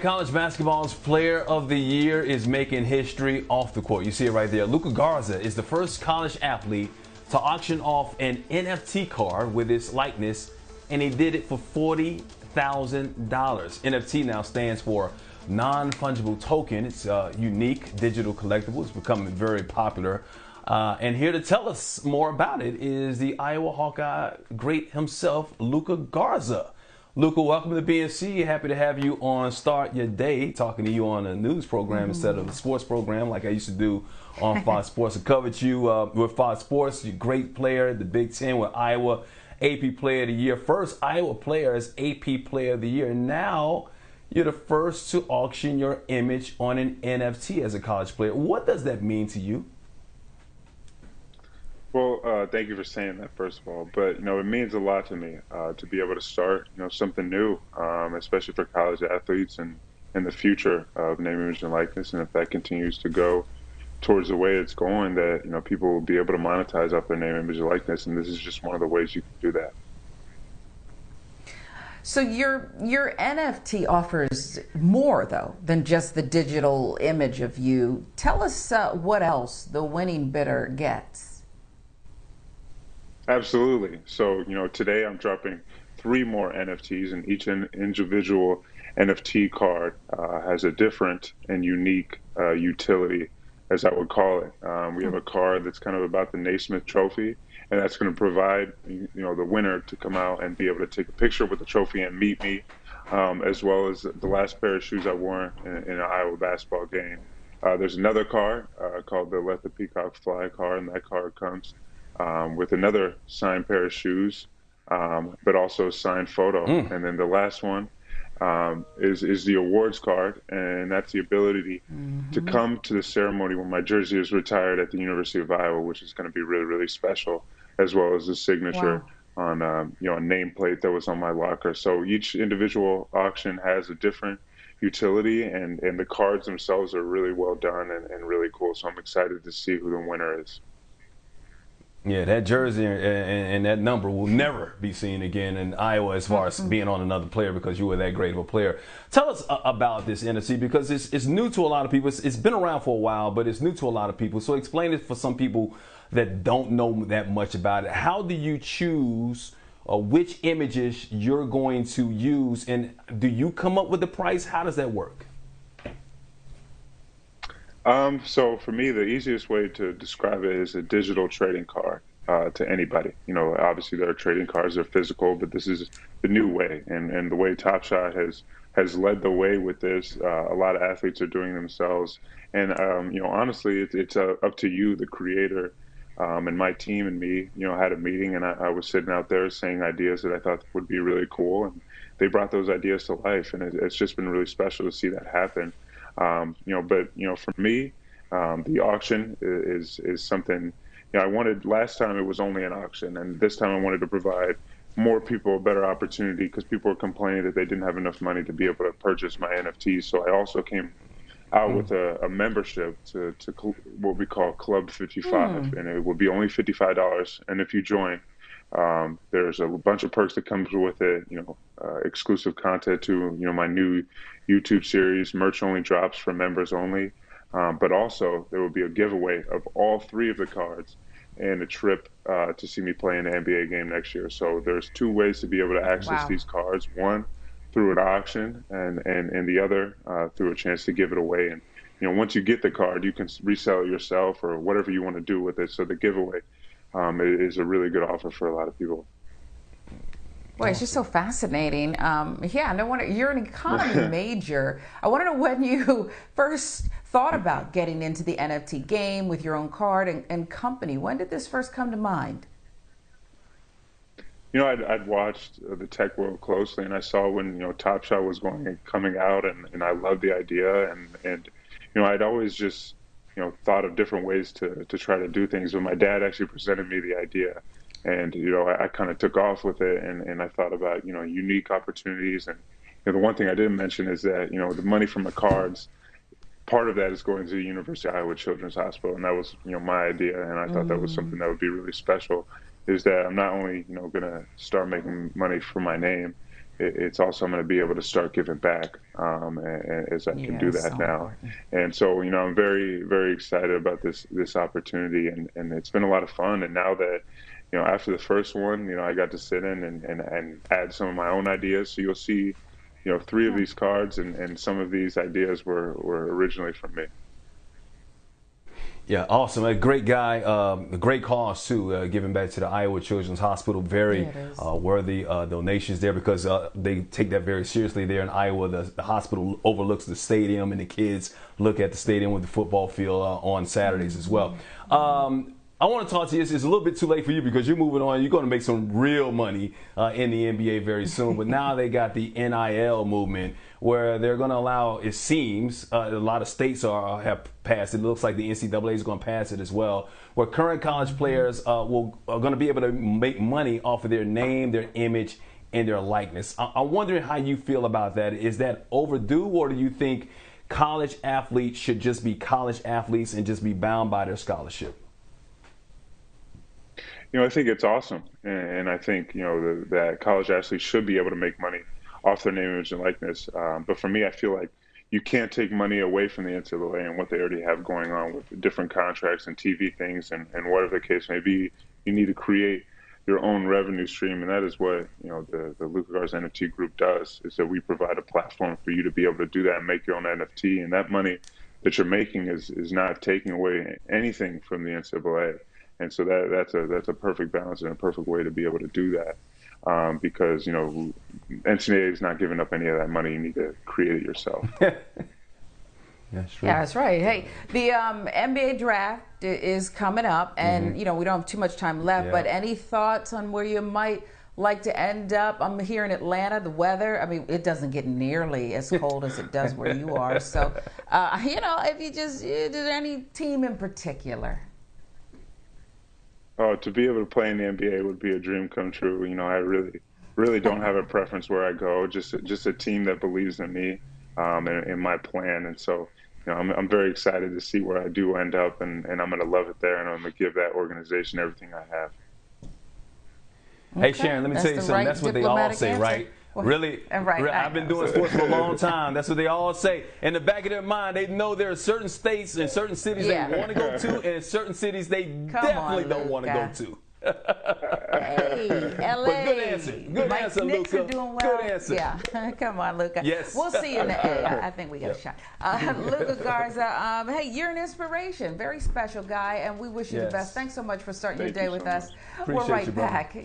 College basketball's player of the year is making history off the court. You see it right there. Luka Garza is the first college athlete to auction off an NFT card with his likeness, and he did it for $40,000. NFT now stands for non-fungible token. It's a unique digital collectible. It's becoming very popular. And here to tell us more about it is the Iowa Hawkeye great himself, Luka Garza. Luka, welcome to BNC. Happy to have you on Start Your Day, talking to you on a news program instead of a sports program like I used to do on Fox Sports. I covered you with Fox Sports. You're a great player, the Big Ten with Iowa, AP Player of the Year. First Iowa player as AP Player of the Year. And now you're the first to auction your image on an NFT as a college player. What does that mean to you? Well, thank you for saying that, first of all. But, it means a lot to me to be able to start, something new, especially for college athletes and in the future of name, image, and likeness. And if that continues to go towards the way it's going, that, people will be able to monetize off their name, image, and likeness. And this is just one of the ways you can do that. So your NFT offers more, though, than just the digital image of you. Tell us what else the winning bidder gets. Absolutely. So, today I'm dropping 3 more NFTs, and each individual NFT card has a different and unique utility, as I would call it. We have a card that's kind of about the Naismith Trophy, and that's going to provide, the winner to come out and be able to take a picture with the trophy and meet me, as well as the last pair of shoes I wore in an Iowa basketball game. There's another card called the Let the Peacock Fly card, and that card comes with another signed pair of shoes, but also a signed photo. And then the last one is the awards card, and that's the ability to come to the ceremony when my jersey is retired at the University of Iowa, which is going to be really, really special, as well as the signature on a nameplate that was on my locker. So each individual auction has a different utility, and the cards themselves are really well done and really cool. So I'm excited to see who the winner is. Yeah, that jersey and that number will never be seen again in Iowa as far as being on another player, because you were that great of a player. Tell us about this NFT, because it's new to a lot of people. It's been around for a while, but it's new to a lot of people. So explain it for some people that don't know that much about it. How do you choose which images you're going to use, and do you come up with the price? How does that work? So for me, the easiest way to describe it is a digital trading card to anybody. Obviously there are trading cards that are physical, but this is the new way, and the way Top Shot has led the way with this. A lot of athletes are doing themselves, and honestly, it's up to you, the creator, and my team and me. Had a meeting, and I was sitting out there saying ideas that I thought would be really cool, and they brought those ideas to life, and it's just been really special to see that happen. But for me, the auction is something. I wanted, last time it was only an auction, and this time I wanted to provide more people a better opportunity, because people were complaining that they didn't have enough money to be able to purchase my NFTs. So I also came out with a membership to what we call Club 55, and it would be only $55. And if you join, there's a bunch of perks that comes with it, exclusive content to, my new YouTube series, merch only drops for members only. But also there will be a giveaway of all 3 of the cards and a trip to see me play in an NBA game next year. So there's 2 ways to be able to access these cards. One, through an auction, and the other through a chance to give it away. And, once you get the card, you can resell it yourself or whatever you want to do with it. So the giveaway is a really good offer for a lot of people. Boy, it's just so fascinating. No wonder you're an economy major. I want to know when you first thought about getting into the NFT game with your own card and company. When did this first come to mind? I'd watched the tech world closely, and I saw when Top Shot was coming out, and I loved the idea, and I'd always just thought of different ways to try to do things. But my dad actually presented me the idea. And, I kind of took off with it, and I thought about, unique opportunities. And the one thing I didn't mention is that, the money from the cards, part of that is going to the University of Iowa Children's Hospital. And that was, my idea. And I thought that was something that would be really special, is that I'm not only, going to start making money for my name, it's also I'm going to be able to start giving back as I can Yeah, do that's that so now. important. And so, I'm very, very excited about this opportunity, and it's been a lot of fun. And now that, after the first one, I got to sit in and add some of my own ideas. So you'll see, three of Yeah. these cards, and some of these ideas were originally from me. Yeah, awesome. A great guy, a great cause too, giving back to the Iowa Children's Hospital. Very Yeah, it is. worthy donations there, because they take that very seriously there in Iowa. The hospital overlooks the stadium, and the kids look at the stadium with the football field on Saturdays as well. I want to talk to you. It's a little bit too late for you because you're moving on. You're going to make some real money in the NBA very soon. But now they got the NIL movement, where they're going to allow, it seems, a lot of states have passed. It looks like the NCAA is going to pass it as well, where current college players are going to be able to make money off of their name, their image, and their likeness. I'm wondering how you feel about that. Is that overdue, or do you think college athletes should just be college athletes and just be bound by their scholarship? I think it's awesome, and I think that college athletes should be able to make money off their name, image, and likeness. But for me, I feel like you can't take money away from the NCAA and what they already have going on with different contracts and TV things and whatever the case may be. You need to create your own revenue stream, and that is what the Luka Garza NFT group does. Is that we provide a platform for you to be able to do that and make your own NFT, and that money that you're making is not taking away anything from the NCAA. And so that's a perfect balance and a perfect way to be able to do that, because NCAA is not giving up any of that money. You need to create it yourself. That's true. Yeah, that's right. Hey, the NBA draft is coming up, and we don't have too much time left. Yeah. But any thoughts on where you might like to end up? I'm here in Atlanta. The weather, I mean, it doesn't get nearly as cold as it does where you are. So, if you just, is there any team in particular? Oh, to be able to play in the NBA would be a dream come true. I really don't have a preference where I go. Just a team that believes in me, and in my plan. And so, I'm very excited to see where I do end up, and I'm going to love it there, and I'm going to give that organization everything I have. Hey, Sharon, let me tell you something. That's what they all say, right? Really? Right. I've been doing sports for a long time. That's what they all say. In the back of their mind, they know there are certain states and certain cities they want to go to, and certain cities they definitely don't want to go to. Hey, LA. But good answer. Good answer, Knicks Luka. are doing well. Good answer. Yeah. Come on, Luka. Yes. We'll see you in the A. I think we got a shot. Luka Garza, hey, you're an inspiration. Very special guy, and we wish you the best. Thanks so much for starting your day with us. Appreciate We're right you, brother. back.